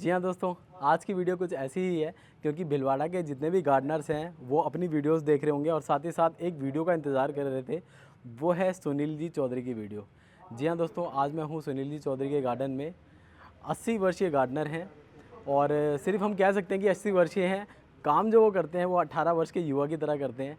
जी हाँ दोस्तों, आज की वीडियो कुछ ऐसी ही है क्योंकि भीलवाड़ा के जितने भी गार्डनर्स हैं वो अपनी वीडियोस देख रहे होंगे और साथ ही साथ एक वीडियो का इंतज़ार कर रहे थे। वो है सुनील जी चौधरी की वीडियो। जी हाँ दोस्तों, आज मैं हूँ सुनील जी चौधरी के गार्डन में। 80 वर्षीय गार्डनर हैं और सिर्फ हम कह सकते हैं कि 80 वर्षीय हैं। काम जो वो करते हैं वो 18 वर्ष के युवा की तरह करते हैं।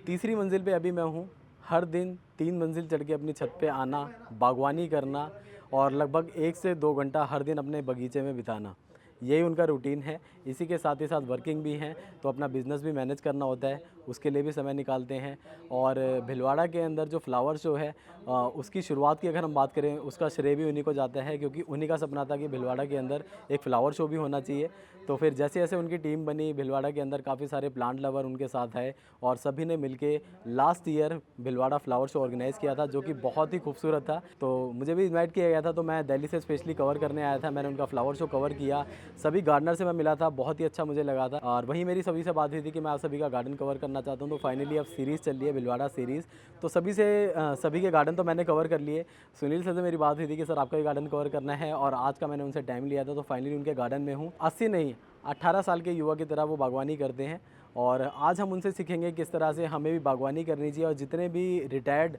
तीसरी मंजिल पे अभी मैं हूँ। हर दिन 3 मंजिल चढ़ के अपनी छत पे आना, बागवानी करना और लगभग 1 से 2 घंटा हर दिन अपने बगीचे में बिताना, यही उनका रूटीन है। इसी के साथ ही साथ वर्किंग भी हैं, तो अपना बिज़नेस भी मैनेज करना होता है, उसके लिए भी समय निकालते हैं। और भीलवाड़ा के अंदर जो फ्लावर शो है उसकी शुरुआत की अगर हम बात करें, उसका श्रेय भी उन्हीं को जाता है क्योंकि उन्हीं का सपना था कि भीलवाड़ा के अंदर एक फ्लावर शो भी होना चाहिए। तो फिर जैसे जैसे उनकी टीम बनी, भीलवाड़ा के अंदर काफ़ी सारे प्लांट लवर उनके साथ आए और सभी ने मिलके last year Bhilwara flower show organise किया था, जो कि बहुत ही खूबसूरत था। तो मुझे भी इनवाइट किया गया था, तो मैं दिल्ली से स्पेशली कवर करने आया था। मैंने उनका फ्लावर शो कवर किया, सभी गार्डनर से मैं मिला था, बहुत ही अच्छा मुझे लगा था। और वहीं मेरी सभी से बात हुई थी कि मैं आप सभी का गार्डन कवर करना चाहता हूं। तो फाइनली अब सीरीज़ चल रही है भीलवाड़ा सीरीज़, तो सभी के गार्डन तो मैंने कवर कर लिए। सुनील सर से मेरी बात हुई थी कि सर आपका भी गार्डन कवर करना है और आज का मैंने उनसे टाइम लिया था, तो फाइनली उनके गार्डन में हूँ। 80 नहीं, 18 साल के युवा की तरह वो बागवानी करते हैं और आज हम उनसे सीखेंगे किस तरह से हमें भी बागवानी करनी चाहिए। और जितने भी रिटायर्ड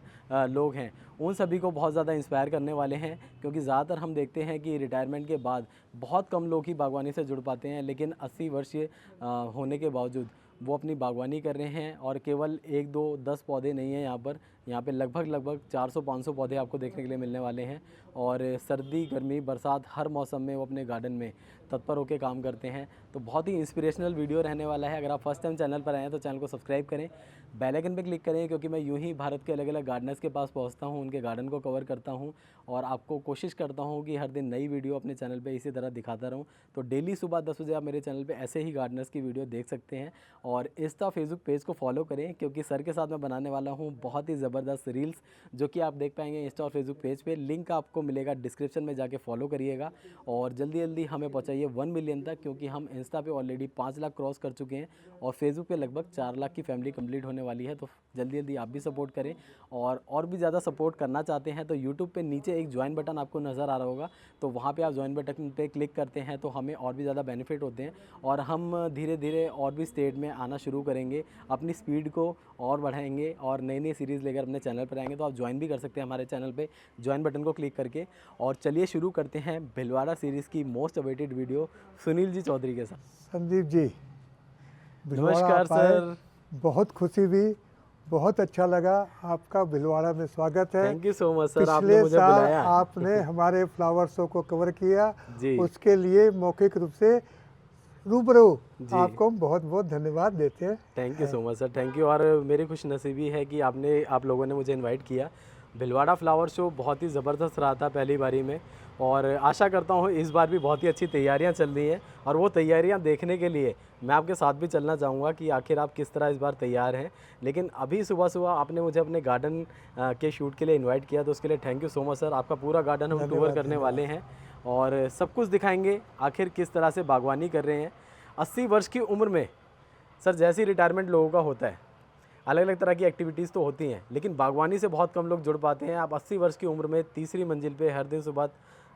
लोग हैं उन सभी को बहुत ज़्यादा इंस्पायर करने वाले हैं, क्योंकि ज़्यादातर हम देखते हैं कि रिटायरमेंट के बाद बहुत कम लोग ही बागवानी से जुड़ पाते हैं, लेकिन 80 वर्षीय होने के बावजूद वो अपनी बागवानी कर रहे हैं। और केवल 1, 2, 10 पौधे नहीं हैं यहाँ पे लगभग 400-500 पौधे आपको देखने के लिए मिलने वाले हैं। और सर्दी, गर्मी, बरसात हर मौसम में वो अपने गार्डन में तत्पर होकर काम करते हैं। तो बहुत ही इंस्पिरेशनल वीडियो रहने वाला है। अगर आप फर्स्ट टाइम चैनल पर आए हैं तो चैनल को सब्सक्राइब करें, बेल आइकन पर क्लिक करें, क्योंकि मैं यूं ही भारत के अलग अलग गार्डनर्स के पास पहुंचता हूं, उनके गार्डन को कवर करता हूं और आपको कोशिश करता हूं कि हर दिन नई वीडियो अपने चैनल पे इसी तरह दिखाता रहूं। तो डेली सुबह 10 बजे आप मेरे चैनल पे ऐसे ही गार्डनर्स की वीडियो देख सकते हैं। और इंस्टा फेसबुक पेज को फॉलो करें, क्योंकि सर के साथ मैं बनाने वाला हूँ बहुत ही ज़बरदस्त रील्स, जो कि आप देख पाएंगे इंस्टा और फेसबुक पेज पे। लिंक आपको मिलेगा डिस्क्रिप्शन में, जाके फॉलो करिएगा और जल्दी जल्दी हमें पहुँचाइए 1 मिलियन तक, क्योंकि हम इंस्टा पे ऑलरेडी 5 लाख क्रॉस कर चुके हैं और फेसबुक पे लगभग 4 लाख की फैमिली कंप्लीट होने वाली है। तो जल्दी जल्दी आप भी सपोर्ट करें और भी ज़्यादा सपोर्ट करना चाहते हैं तो यूट्यूब पे नीचे एक ज्वाइन बटन आपको नज़र आ रहा होगा, तो वहाँ पे आप ज्वाइन बटन पे क्लिक करते हैं तो हमें और भी ज़्यादा बेनिफिट होते हैं और हम धीरे धीरे और भी स्टेट में आना शुरू करेंगे, अपनी स्पीड को और बढ़ाएंगे और नई नई सीरीज़ लेकर अपने चैनल पर आएंगे। तो आप ज्वाइन भी कर सकते हैं हमारे चैनल पे ज्वाइन बटन को क्लिक करके। और चलिए शुरू करते हैं भीलवाड़ा सीरीज़ की most awaited video Sunil ji Chaudhary के साथ। संदीप जी, भीलवाड़ा नमस्कार आप आए, सर। बहुत खुशी हुई, बहुत अच्छा लगा। आपका भीलवाड़ा में स्वागत है। Thank you so much sir, आपने पिछले मुझे साल बुलाया। आपने हमारे फ्लावर शो को कवर किया, जी उसके लिए मौखिक रूप से रूबरू जी, आपको हम बहुत बहुत धन्यवाद देते हैं। Thank you so much sir, thank you. और मेरी खुशनसीबी है कि आप लोगों ने मुझे इनवाइट किया। भीलवाड़ा फ्लावर शो बहुत ही ज़बरदस्त रहा था पहली बारी में, और आशा करता हूँ इस बार भी बहुत ही अच्छी तैयारियां चल रही हैं। और वो तैयारियां देखने के लिए मैं आपके साथ भी चलना चाहूँगा कि आखिर आप किस तरह इस बार तैयार हैं। लेकिन अभी सुबह सुबह आपने मुझे अपने गार्डन के शूट के लिए इन्वाइट किया, तो उसके लिए thank you so much sir. आपका पूरा गार्डन हम टूर धन्यवाद करने वाले धन्यवाद। हैं और सब कुछ दिखाएंगे आखिर किस तरह से बागवानी कर रहे हैं 80 वर्ष की उम्र में। सर, जैसी रिटायरमेंट लोगों का होता है, अलग अलग तरह की एक्टिविटीज़ तो होती हैं, लेकिन बागवानी से बहुत कम लोग जुड़ पाते हैं। आप 80 वर्ष की उम्र में तीसरी मंजिल पे हर दिन सुबह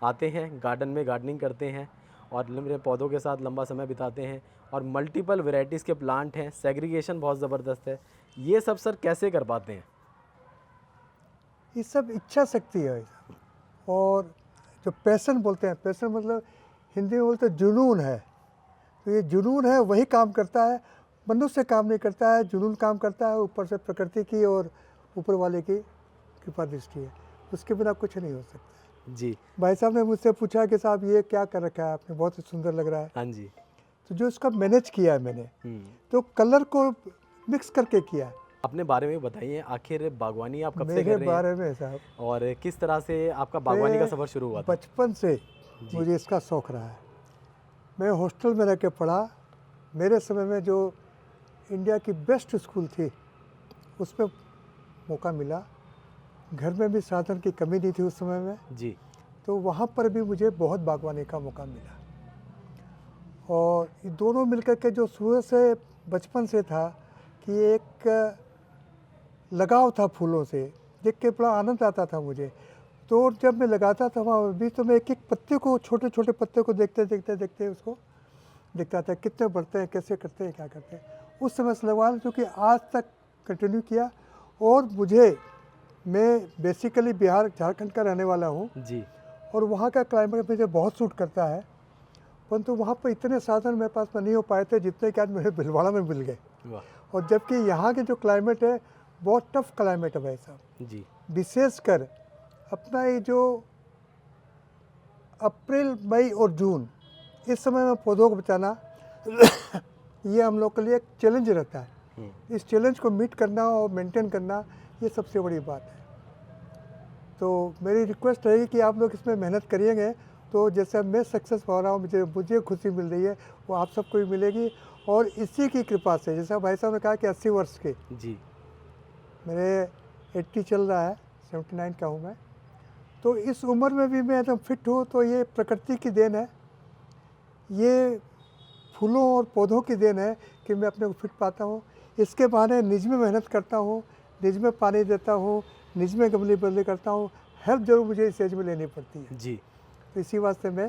आते हैं, गार्डन में गार्डनिंग करते हैं और लंबे पौधों के साथ लंबा समय बिताते हैं और मल्टीपल वैरायटीज़ के प्लांट हैं, सेग्रीगेशन बहुत ज़बरदस्त है। ये सब सर कैसे कर पाते हैं? ये सब इच्छा शक्ति है और जो पैशन बोलते हैं, पैशन मतलब हिंदी में बोलते हैं जुनून है। तो ये जुनून है, वही काम करता है। मनुष्य काम नहीं करता है, जुनून काम करता है। ऊपर से प्रकृति की और ऊपर वाले की कृपा दृष्टि है, उसके बिना कुछ नहीं हो सकता। जी भाई साहब ने मुझसे पूछा कि साहब ये क्या कर रखा है आपने, बहुत ही सुंदर लग रहा है। हाँ जी। तो जो इसका मैनेज किया है मैंने, हम्म, तो कलर को मिक्स करके किया है। अपने बारे में बताइए, आखिर बागवानी आप कब से मेरे कर रहे हैं बारे में साहब, और किस तरह से आपका बागवानी का सफ़र शुरू हुआ था? बचपन से जी मुझे इसका शौक़ रहा है। मैं हॉस्टल में रह के पढ़ा। मेरे समय में जो इंडिया की बेस्ट स्कूल थी उसमें मौका मिला। घर में भी साधन की कमी नहीं थी उस समय में, जी तो वहाँ पर भी मुझे बहुत बागवानी का मौका मिला। और ये दोनों मिलकर के जो शुरू से बचपन से था कि एक लगाव था फूलों से, देख के बड़ा आनंद आता था मुझे। तो जब मैं लगाता था वहाँ भी, तो मैं एक एक पत्ते को, छोटे छोटे पत्ते को देखते देखते देखते उसको देखता था कितने बढ़ते हैं, कैसे करते हैं, क्या करते हैं। उस समय से लगवा जो कि आज तक कंटिन्यू किया। और मैं बेसिकली बिहार झारखंड का रहने वाला हूँ जी। और वहाँ का क्लाइमेट मुझे बहुत सूट करता है, परंतु वहाँ पर इतने साधन मेरे पास में नहीं हो पाए थे जितने कि आज मुझे भीलवाड़ा में मिल गए। वाह। और जबकि यहाँ के जो क्लाइमेट है बहुत टफ क्लाइमेट है भाई साहब। जी। विशेषकर अपना ये जो अप्रैल, मई और जून, इस समय में पौधों को बचाना ये हम लोग के लिए एक चैलेंज रहता है। इस चैलेंज को मीट करना और मेंटेन करना, ये सबसे बड़ी बात है। तो मेरी रिक्वेस्ट रहेगी कि आप लोग इसमें मेहनत करिएंगे, तो जैसे मैं सक्सेस पा रहा हूँ, मुझे खुशी मिल रही है, वो आप सबको भी मिलेगी। और इसी की कृपा से, जैसा भाई साहब ने कहा कि 80 वर्ष के, जी। मेरे 80 चल रहा है, 79 का हूँ मैं, तो इस उम्र में भी मैं एकदम फिट हूँ। तो ये प्रकृति की देन है, ये फूलों और पौधों की देन है कि मैं अपने को फिट पाता हूँ। इसके बहाने निज में मेहनत करता हूँ, निज में पानी देता हूँ, निज में गमले बदली करता हूँ। हेल्प जरूर मुझे इस एज में लेनी पड़ती है जी। तो इसी वास्ते मैं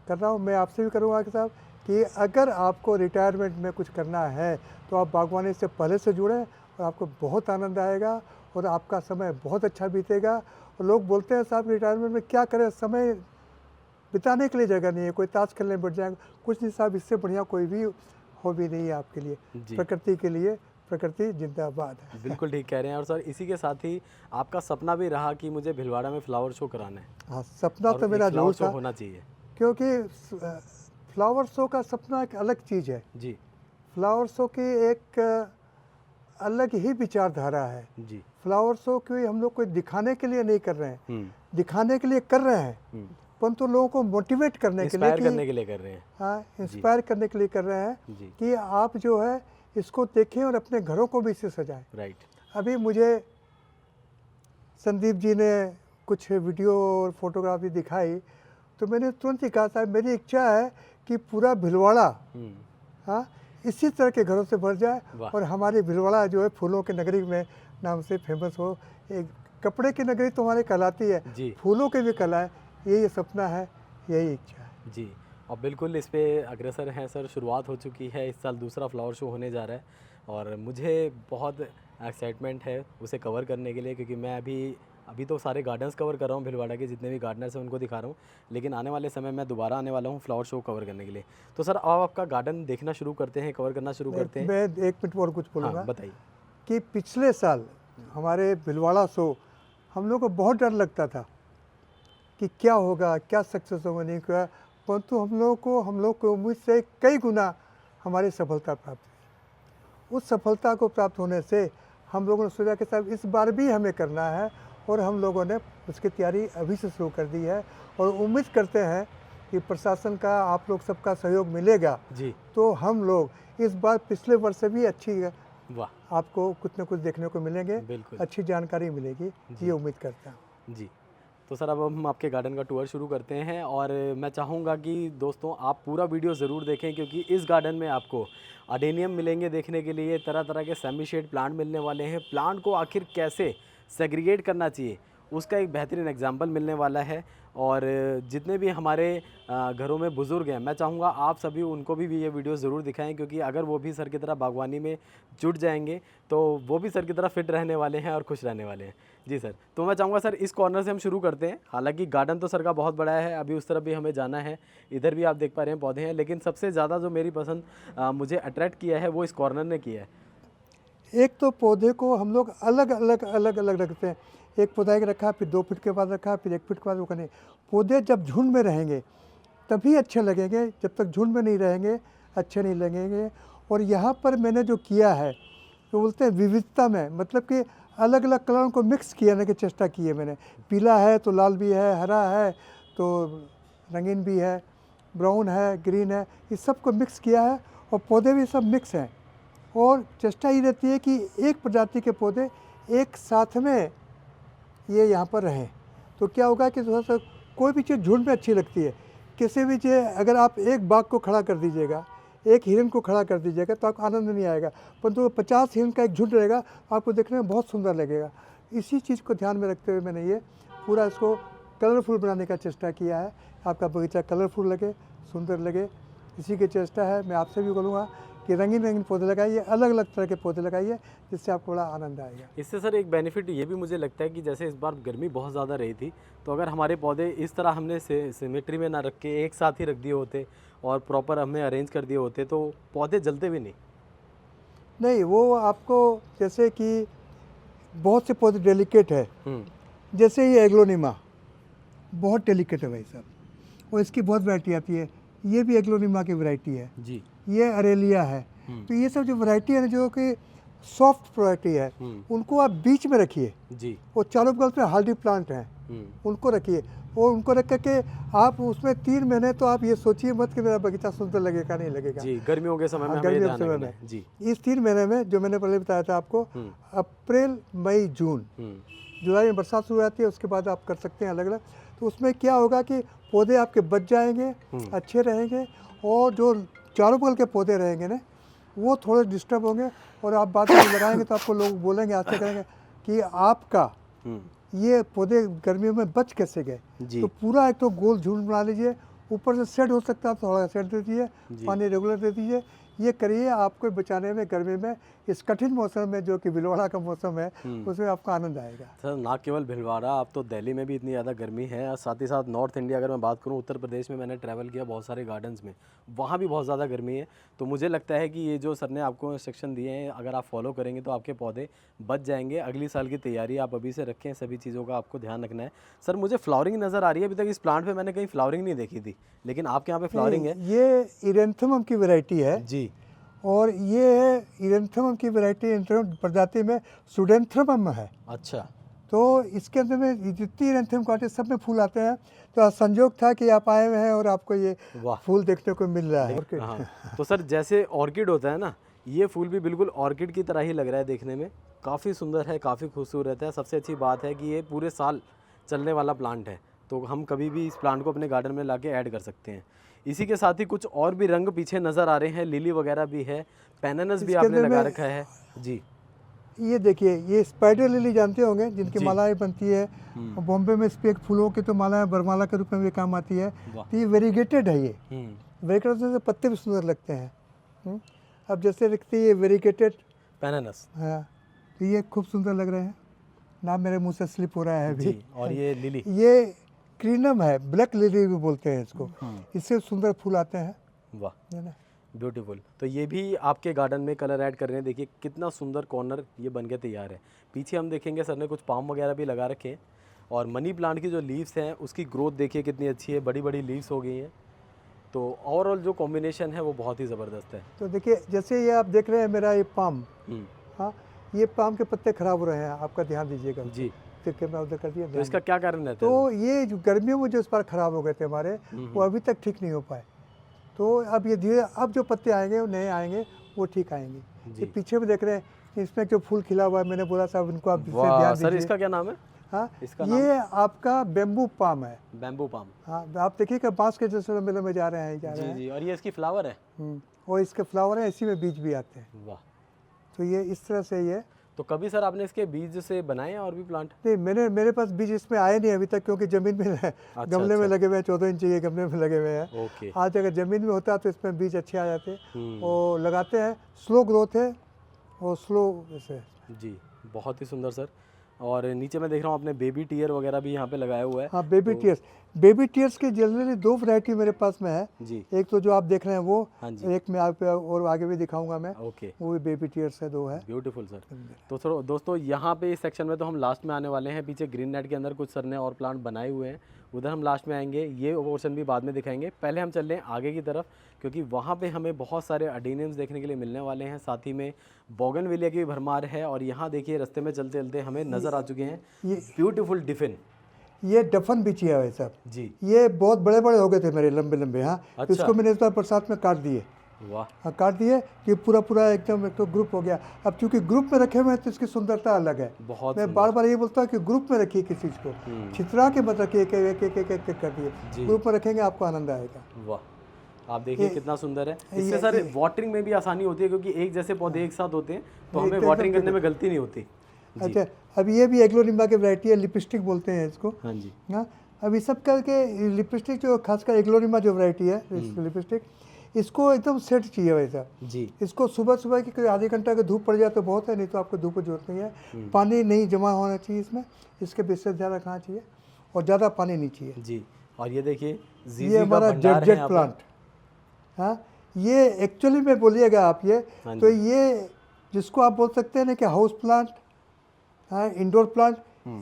कर रहा हूँ। मैं आपसे भी करूँगा कि साहब कि अगर आपको रिटायरमेंट में कुछ करना है तो आप बागवानी से पहले से जुड़ें और आपको बहुत आनंद आएगा और आपका समय बहुत अच्छा बीतेगा। और लोग बोलते हैं साहब रिटायरमेंट में क्या करें, समय बिताने के लिए जगह नहीं है, कोई ताश खेलने बैठ जाएगा। कुछ नहीं साहब, इससे बढ़िया कोई भी हॉबी नहीं है आपके लिए। प्रकृति के लिए, प्रकृति जिंदाबाद है। बिल्कुल ठीक कह रहे हैं। और सर इसी के साथ ही आपका सपना भी रहा कि मुझे भीलवाड़ा में फ्लावर शो कराना है। हाँ, सपना तो मेरा जरूर था, होना चाहिए, क्योंकि फ्लावर शो का सपना एक अलग चीज़ है। जी। फ्लावर शो की एक अलग ही विचारधारा है। जी। फ्लावर शो कोई हम लोग कोई दिखाने के लिए नहीं कर रहे हैं, दिखाने के लिए कर रहे हैं, परंतु लोगों को मोटिवेट करने के लिए, करने के लिए कर रहे हैं। हाँ, इंस्पायर करने के लिए कर रहे हैं कि आप जो है इसको देखें और अपने घरों को भी इससे सजाएं। राइट। अभी मुझे संदीप जी ने कुछ वीडियो और फोटोग्राफी दिखाई, तो मैंने तुरंत ही कहा था मेरी इच्छा है कि पूरा भीलवाड़ा हाँ इसी तरह के घरों से भर जाए और हमारी भीलवाड़ा जो है फूलों की नगरी में नाम से फेमस हो। एक कपड़े की नगरी तो हमारी कहलाती है, फूलों की भी कला है। यही सपना है, यही इच्छा है जी। और बिल्कुल इस पे अग्रसर हैं सर, शुरुआत हो चुकी है। इस साल दूसरा फ्लावर शो होने जा रहा है और मुझे बहुत एक्साइटमेंट है उसे कवर करने के लिए, क्योंकि मैं अभी तो सारे गार्डन्स कवर कर रहा हूँ, भीलवाड़ा के जितने भी गार्डनर्स हैं उनको दिखा रहा हूँ, लेकिन आने वाले समय में दोबारा आने वाला हूँ फ्लावर शो कवर करने के लिए। तो सर अब आपका गार्डन देखना शुरू करते हैं, कवर करना शुरू करते हैं। मैं 1 मिनट और कुछ बोलूँगा। हाँ, बताइए। कि पिछले साल हमारे भीलवाड़ा शो हम लोग को बहुत डर लगता था कि क्या होगा, क्या सक्सेस होगा, नहीं होगा, परंतु हम लोग को उम्मीद से कई गुना हमारी सफलता प्राप्त हुई। उस सफलता को प्राप्त होने से हम लोगों ने सोचा कि साहब इस बार भी हमें करना है और हम लोगों ने उसकी तैयारी अभी से शुरू कर दी है और उम्मीद करते हैं कि प्रशासन का, आप लोग सबका सहयोग मिलेगा जी। तो हम लोग इस बार पिछले वर्ष से भी अच्छी, वाह, आपको कुछ न कुछ देखने को मिलेंगे, अच्छी जानकारी मिलेगी, ये उम्मीद करता हूँ। जी। तो सर अब हम आपके गार्डन का टूर शुरू करते हैं और मैं चाहूँगा कि दोस्तों आप पूरा वीडियो ज़रूर देखें, क्योंकि इस गार्डन में आपको अडेनियम मिलेंगे देखने के लिए, तरह तरह के सेमी शेड प्लांट मिलने वाले हैं। प्लांट को आखिर कैसे सेग्रीगेट करना चाहिए उसका एक बेहतरीन एग्जाम्पल मिलने वाला है। और जितने भी हमारे घरों में बुज़ुर्ग हैं, मैं चाहूँगा आप सभी उनको भी ये वीडियो ज़रूर दिखाएं, क्योंकि अगर वो भी सर की तरह बागवानी में जुट जाएंगे तो वो भी सर की तरह फिट रहने वाले हैं और खुश रहने वाले हैं। जी सर, तो मैं चाहूँगा सर इस कॉर्नर से हम शुरू करते हैं। हालांकि गार्डन तो सर का बहुत बड़ा है, अभी उस तरफ भी हमें जाना है, इधर भी आप देख पा रहे हैं पौधे हैं, लेकिन सबसे ज़्यादा जो मेरी पसंद मुझे अट्रैक्ट किया है वो इस कॉर्नर ने किया है। एक तो पौधे को हम लोग अलग अलग रखते हैं। एक पौधा एक रखा, फिर 2 फीट के बाद रखा, फिर 1 फीट के बाद वो करने। पौधे जब झुंड में रहेंगे तभी अच्छे लगेंगे, जब तक झुंड में नहीं रहेंगे अच्छे नहीं लगेंगे। और यहाँ पर मैंने जो किया है तो बोलते हैं विविधता में, मतलब कि अलग अलग कलरों को मिक्स किया की चेष्टा की है मैंने। पीला है तो लाल भी है, हरा है तो रंगीन भी है, ब्राउन है, ग्रीन है, इस सब को मिक्स किया है और पौधे भी सब मिक्स हैं। और चेष्टा ये रहती है कि एक प्रजाति के पौधे एक साथ में ये यहाँ पर रहें, तो क्या होगा कि थोड़ा सा कोई भी चीज़ झुंड में अच्छी लगती है। किसी भी चीज़, अगर आप एक बाघ को खड़ा कर दीजिएगा, एक हिरन को खड़ा कर दीजिएगा तो आपको आनंद नहीं आएगा, परंतु 50 हिरन का एक झुंड रहेगा आपको देखने में बहुत सुंदर लगेगा। इसी चीज़ को ध्यान में रखते हुए मैंने ये पूरा इसको कलरफुल बनाने का चेष्टा किया है। आपका बगीचा कलरफुल लगे, सुंदर लगे, इसी की चेष्टा है। मैं आपसे भी बोलूँगा कि रंगीन रंगीन पौधे लगाइए, अलग अलग तरह के पौधे लगाइए, जिससे आपको बड़ा आनंद आएगा। इससे सर एक बेनिफिट ये भी मुझे लगता है कि जैसे इस बार गर्मी बहुत ज़्यादा रही थी, तो अगर हमारे पौधे इस तरह हमने सिमेट्री में ना रख के एक साथ ही रख दिए होते और प्रॉपर हमने अरेंज कर दिए होते तो पौधे जलते भी नहीं। नहीं, वो आपको जैसे कि बहुत से पौधे डेलिकेट है, जैसे ये एग्लोनिमा बहुत डेलिकेट है भाई साहब, और इसकी बहुत वैरायटी आती है। ये भी एग्लोनिमा की वैरायटी है जी। ये अरेलिया है। तो ये सब जो वैरायटी है ना, जो कि सॉफ्ट वैरायटी है, उनको आप बीच में रखिए जी। और चारों बगल में हार्डी प्लांट हैं, उनको रखिए। और उनको रख करके आप उसमें 3 महीने तो आप ये सोचिए मत कि मेरा बगीचा सुंदर लगेगा नहीं लगेगा। जी, गर्मियों के समय में हमें गर्मियों ध्यान के समय रखना में है। जी। इस 3 महीने में जो मैंने पहले बताया था आपको, अप्रैल मई जून, जुलाई में बरसात शुरू हो जाती है, उसके बाद आप कर सकते हैं अलग अलग। तो उसमें क्या होगा कि पौधे आपके बच जाएंगे, अच्छे रहेंगे, और जो चारों बगल के पौधे रहेंगे ना, वो थोड़े डिस्टर्ब होंगे। और आप बाद में लगाएंगे तो आपको लोग बोलेंगे, आश्चर्य करेंगे कि आपका ये पौधे गर्मियों में बच कैसे गए। तो पूरा एक तो गोल झुंड बना लीजिए, ऊपर से शेड हो सकता है, थोड़ा शेड दे दीजिए, पानी रेगुलर दे दीजिए। ये करिए, आपको बचाने में गर्मी में, इस कठिन मौसम में जो कि भीलवाड़ा का मौसम है, उसमें आपको आनंद आएगा। सर ना केवल भीलवाड़ा, अब तो दिल्ली में भी इतनी ज़्यादा गर्मी है, और साथ ही साथ नॉर्थ इंडिया अगर मैं बात करूँ, उत्तर प्रदेश में मैंने ट्रैवल किया बहुत सारे गार्डन्स में, वहाँ भी बहुत ज़्यादा गर्मी है। तो मुझे लगता है कि ये जो सर ने आपको इंस्ट्रक्शन दिए हैं, अगर आप फॉलो करेंगे तो आपके पौधे बच जाएंगे। अगली साल की तैयारी आप अभी से रखें, सभी चीज़ों का आपको ध्यान रखना है। सर मुझे फ्लावरिंग नज़र आ रही है, अभी तक इस प्लांट पे मैंने कहीं फ्लावरिंग नहीं देखी थी, लेकिन आपके यहाँ पे फ्लावरिंग है। ये इरेंथमम की वैरायटी है जी। और ये है इरेंथमम की वैरायटी, इरेंथमम प्रजाति में सुडेंथ्रमम है। अच्छा। तो इसके अंदर में जितनी इरेंथमम क्वालिटी सब में फूल आते हैं। तो संयोग था कि आप आए हुए हैं और आपको ये फूल देखने को मिल रहा है। हाँ। तो सर जैसे ऑर्किड होता है ना, ये फूल भी बिल्कुल ऑर्किड की तरह ही लग रहा है देखने में, काफ़ी सुंदर है, काफ़ी खूबसूरत है। सबसे अच्छी बात है कि ये पूरे साल चलने वाला प्लांट है, तो हम कभी भी इस प्लांट को अपने गार्डन में लाके ऐड कर सकते हैं। इसी के साथ ही कुछ और भी रंग पीछे नज़र आ रहे हैं, लिली वगैरह भी है, पेननस भी आपने लगा रखा है। जी। ये देखिए, ये स्पाइडर लिली जानते होंगे, जिनकी मालाएं बनती है। बॉम्बे में इस पे फूलों की तो मालाएं बरमाला के रूप में भी काम आती है। तो ये वेरीगेटेड है। ये वेरीगेटेड से पत्ते भी सुंदर लगते हैं। अब जैसे दिखती है ये वेरीगेटेड पेननस, हाँ, तो ये खूब सुंदर लग रहे हैं। नाम मेरे मुंह से स्लिप हो रहा है अभी। और ये लिली, ये क्रीनम है, ब्लैक लिली भी बोलते हैं इसको। इससे सुंदर फूल आते हैं। वाह, है ना, ब्यूटीफुल। तो ये भी आपके गार्डन में कलर ऐड कर रहे हैं। देखिए कितना सुंदर कॉर्नर ये बन के तैयार है। पीछे हम देखेंगे सर ने कुछ पाम वगैरह भी लगा रखे हैं, और मनी प्लांट की जो लीव्स हैं उसकी ग्रोथ देखिए कितनी अच्छी है, बड़ी बड़ी लीव्स हो गई हैं। तो ओवरऑल जो कॉम्बिनेशन है वो बहुत ही ज़बरदस्त है। तो देखिए, जैसे ये आप देख रहे हैं मेरा ये पाम, हाँ, ये पाम के पत्ते खराब हो रहे हैं, आपका ध्यान दीजिएगा जी। कैमरा उधर कर दिया। तो इसका क्या कारण है? तो ये जो गर्मियों में जो इस बार खराब हो गए थे हमारे, वो अभी तक ठीक नहीं हो पाए। तो अब ये धीरे, अब जो पत्ते आएंगे वो नए आएंगे, वो ठीक आएंगे। ये पीछे में देख रहे हैं, इसमें जो फूल खिला हुआ है, मैंने बोला साहब इनको आप ध्यान दीजिए। सर इसका क्या नाम है? हाँ, ये आपका बेम्बू पाम है। बेम्बू पाम, हाँ, आप देखिएगा बांस के जैसे लंबे लंबे जा रहे हैं, जी। और ये इसकी फ्लावर है, और इसके फ्लावर है, इसी में बीज भी आते हैं। वाह। तो ये इस तरह से ये। तो कभी सर आपने इसके बीज से बनाए हैं और भी प्लांट? नहीं, मेरे पास बीज इसमें आए नहीं अभी तक, क्योंकि ज़मीन में गमले में लगे हुए हैं, 14 इंच के गमले में लगे हुए हैं। ओके। आज अगर ज़मीन में होता तो इसमें बीज अच्छे आ जाते। और लगाते हैं, स्लो ग्रोथ है और स्लो ऐसे। जी, बहुत ही सुंदर सर। और नीचे मैं देख रहा हूँ आपने बेबी टीयर वगैरह भी यहाँ पे लगाया हुआ है। हाँ, बेबी टीयर्स की जनरली 2 वैरायटी मेरे पास में है जी। एक तो जो आप देख रहे हैं वो, एक मैं आप और आगे भी दिखाऊंगा मैं। ओके। वो भी बेबी टीयर्स है, 2 है। Beautiful sir. तो सर दोस्तों, यहाँ पे इस सेक्शन में तो हम लास्ट में आने वाले हैं। पीछे ग्रीन नेट के अंदर कुछ सर ने और प्लांट बनाए हुए हैं, उधर हम लास्ट में आएंगे, ये पोर्शन भी बाद में दिखाएंगे। पहले हम चल रहे हैं आगे की तरफ, क्योंकि वहाँ पे हमें बहुत सारे अडेनियम्स देखने के लिए मिलने वाले हैं, साथ ही में बोगनविलिया की भी भरमार है। और यहाँ देखिए रास्ते में चलते चलते हमें नज़र आ चुके हैं ये ब्यूटीफुल डिफिन। ये डफन बिछी है साहब जी। ये बहुत बड़े बड़े हो गए थे मेरे, लंबे लंबे। हाँ, अच्छा। इसको मैंने इस बार बरसात में काट दिए। वाह। हाँ, काट दिए कि पूरा एकदम एक तो ग्रुप हो गया। अब चूंकि ग्रुप में रखे हुए हैं तो इसकी सुंदरता अलग है। बहुत मैं बार बार ये बोलता हूँ कि ग्रुप में रखिए किसी चीज़ को, छितरा के मत रखिए, एक कर दिए। ग्रुप में रखेंगे आपको आनंद आएगा। वाह, आप देखिए कितना सुंदर है। इससे सर वाटरिंग में भी आसानी होती है, क्योंकि एक जैसे पौधे एक साथ होते हैं तो हमें वाटरिंग करने में गलती नहीं होती। अच्छा, अब ये भी एग्लोनिमा की वैरायटी है, लिपस्टिक बोलते हैं इसको। हाँ जी। हाँ, अब ये सब करके लिपस्टिक जो खासकर एग्लोनिमा जो वैरायटी है लिपस्टिक, इसको एकदम सेट चाहिए वैसा। जी। इसको सुबह सुबह की कोई आधे घंटा अगर धूप पड़ जाए तो बहुत है, नहीं तो आपको धूप की जरूरत नहीं है। पानी नहीं जमा होना चाहिए इसमें, इसके विशेष ध्यान रखना चाहिए, और ज़्यादा पानी नहीं चाहिए। जी। और ये देखिए ये जीजी का हमारा भंडार है जेट यहाँ पे। प्लांट। हाँ, ये एक्चुअली में बोलिएगा आप ये, हाँ तो जी। ये जिसको आप बोल सकते हैं ना कि हाउस प्लांट, हाँ, इंडोर प्लांट,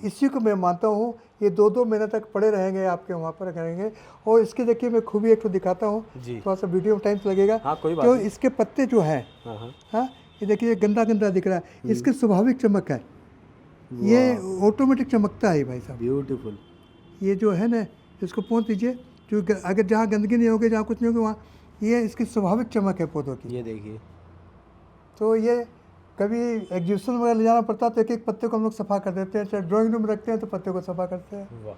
इसी को मैं मानता हूँ। ये 2-2 महीने तक पड़े रहेंगे आपके वहाँ पर रहेंगे। और इसकी देखिए मैं खूबी एक तो दिखाता हूँ, जी। थोड़ा सा वीडियो में टाइम तो लगेगा। हाँ, कोई बात जो नहीं। इसके पत्ते जो हैं, हाँ हाँ। हाँ, ये देखिए गंदा गंदा दिख रहा है, इसकी स्वाभाविक चमक है, ये ऑटोमेटिक चमकता है भाई साहब। ब्यूटीफुल। ये जो है ना, इसको पोंछ दीजिए, जो अगर जहाँ गंदगी नहीं होगी, जहाँ कुछ नहीं होगा, वहाँ ये इसकी स्वाभाविक चमक है पौधों की। ये देखिए। तो ये कभी एग्जीबिशन वगैरह ले जाना पड़ता है तो एक एक पत्ते को हम लोग सफ़ा कर देते हैं, चाहे ड्राइंग रूम में रखते हैं तो पत्ते को सफ़ा करते हैं। वाह,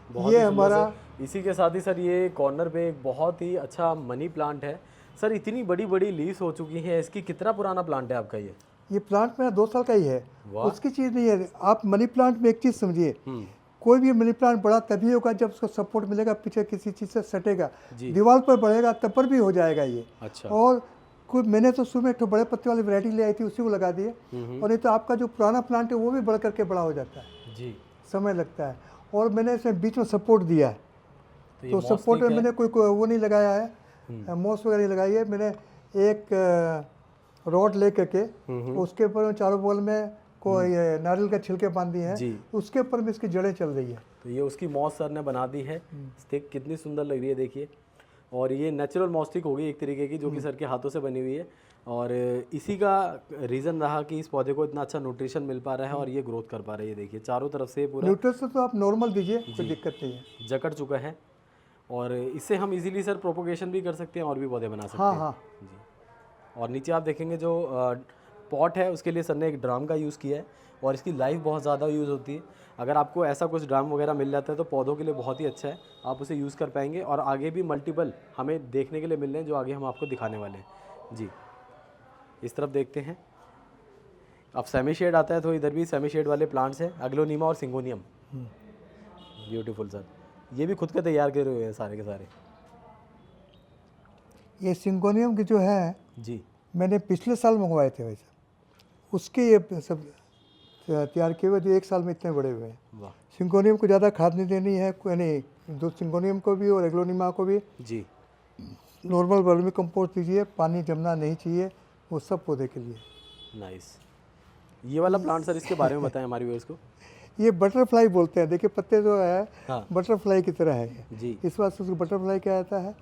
बहुत ये ही सुंदर हमारा सर। इसी के साथ ही सर ये कॉर्नर पे एक बहुत ही अच्छा मनी प्लांट है। सर इतनी बड़ी बड़ी लीज हो चुकी है इसकी, कितना पुराना प्लांट है आपका ये? प्लांट मेरा 2 साल का ही है, वाह। उसकी चीज़ नहीं है। आप मनी प्लांट में एक चीज़ समझिए, कोई भी मनी प्लांट बड़ा तभी होगा जब उसको सपोर्ट मिलेगा, पीछे किसी चीज़ से सटेगा, दीवार पर बढ़ेगा तब पर भी हो जाएगा ये। अच्छा। और कोई मैंने तो शुरू में एक बड़े पत्ते वाली वैरायटी ले आई थी, उसी को लगा दिए, और नहीं तो आपका जो पुराना प्लांट है वो भी बढ़ करके बड़ा हो जाता है जी। समय लगता है। और मैंने इसमें बीच में सपोर्ट दिया है, तो सपोर्ट में मैंने कोई वो नहीं लगाया है, मोस वगैरह नहीं लगाई है। मैंने एक रॉड ले करके उसके ऊपर चारों बगल में कोई नारियल का छिलके बांध दिए हैं, उसके ऊपर में इसकी जड़ें चल रही है। तो ये उसकी मॉस सर ने बना दी है स्टिक, कितनी सुंदर लग रही है देखिए। और ये नेचुरल मॉस स्टिक होगी एक तरीके की, जो कि सर के हाथों से बनी हुई है। और इसी का रीज़न रहा कि इस पौधे को इतना अच्छा न्यूट्रिशन मिल पा रहा है और ये ग्रोथ कर पा रहा है। ये देखिए चारों तरफ से पूरा न्यूट्रिशन तो आप नॉर्मल दीजिए, कोई दिक्कत नहीं है, जकड़ चुका है। और इससे हम इजीली सर प्रोपोगेशन भी कर सकते हैं और भी पौधे बना सकते हाँ हैं। हाँ। जी। और नीचे आप देखेंगे जो पॉट है उसके लिए सर ने एक ड्राम का यूज़ किया है, और इसकी लाइफ बहुत ज़्यादा यूज़ होती है। अगर आपको ऐसा कुछ ड्राम वगैरह मिल जाता है तो पौधों के लिए बहुत ही अच्छा है, आप उसे यूज़ कर पाएंगे। और आगे भी मल्टीपल हमें देखने के लिए मिल रहे हैं, जो आगे हम आपको दिखाने वाले हैं। जी, इस तरफ देखते हैं। अब सेमी शेड आता है तो इधर भी सेमी शेड वाले प्लांट्स हैं, एग्लोनिमा और सिंगोनियम। ब्यूटीफुल सर, ये भी खुद का तैयार करे हुए हैं सारे के सारे। ये सिंगोनियम के जो है जी, मैंने पिछले साल मंगवाए थे वैसे, उसके ये सब तैयार किए हुए जो 1 साल में इतने बड़े हुए हैं। वाह। सिंगोनियम को ज़्यादा खाद नहीं देनी है, यानी दो सिंगोनियम को भी और एग्लोनिमा को भी जी, नॉर्मल वर्मी कंपोस्ट दीजिए, पानी जमना नहीं चाहिए, वो सब पौधे के लिए। नाइस। ये वाला प्लांट सर, इसके बारे में बताएं हमारे व्यूअर्स को। ये बटरफ्लाई बोलते हैं, देखिए पत्ते जो है हाँ। बटरफ्लाई की तरह है ये। जी। इस बात से उसको बटरफ्लाई क्या आता है,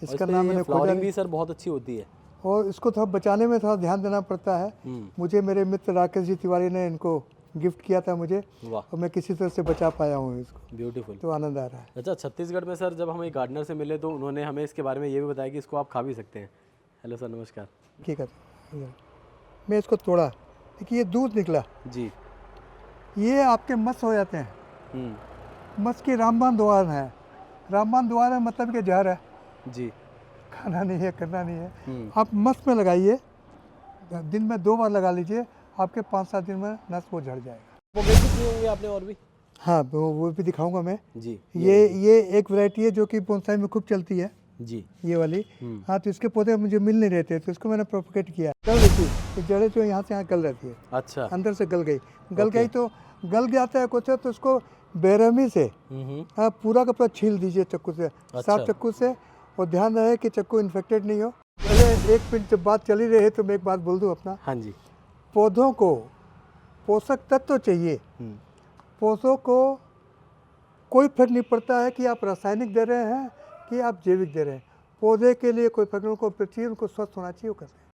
इसका और नाम मैंने खोजा फ्लावरिंग भी नहीं। सर बहुत अच्छी होती है। और इसको थोड़ा बचाने में थोड़ा ध्यान देना पड़ता है। मुझे मेरे मित्र राकेश जी तिवारी ने इनको गिफ्ट किया था मुझे, वाह, और मैं किसी तरह से बचा पाया हूँ इसको, ब्यूटीफुल। तो आनंद आ रहा है। अच्छा, छत्तीसगढ़ में सर जब हम एक गार्डनर से मिले तो उन्होंने हमें इसके बारे में ये भी बताया कि इसको आप खा भी सकते हैं। हेलो सर, नमस्कार। ठीक है, मैं इसको तोड़ा, देखिए ये दूध निकला, जी। ये आपके मस हो जाते हैं। मस की रामबाण द्वार है, रामबाण द्वार है मतलब कि जहर है, जी। खाना नहीं है, करना नहीं है। आप मस में लगाइए, दिन में 2 बार लगा लीजिए, आपके 5-7 दिन में नस वो झड़ जाएगा। वो कितने होंगे आपने और भी? हाँ, वो भी दिखाऊंगा मैं। जी। ये एक वैरायटी है जो कि बोनसाई में खूब चलती है, जी। ये वाली। हाँ, तो इसके पौधे मुझे मिल नहीं रहे थे, तो इसको मैंने प्रोपोगेट किया। गल रही थी, ये जड़ें जो यहाँ से यहाँ गल रहती है, अच्छा। अंदर से गल गई तो गल जाता है कुछ, तो उसको बेरहमी से हाँ पूरा का पूरा छील दीजिए चक्कू से, साफ चक्कू से, और ध्यान रहे कि चक्कू इन्फेक्टेड नहीं हो। पहले 1 मिनट जब बात चली रही है तो मैं एक बात बोल दूँ अपना। हाँ जी। पौधों को पोषक तत्व चाहिए, पौधों को कोई फर्क नहीं पड़ता है कि आप रासायनिक दे रहे हैं कि आप जैविक दे रहे हैं, पौधे के लिए कोई फर्क नहीं, उनको पृथ्वी उनको स्वस्थ होना चाहिए, वो करते हैं।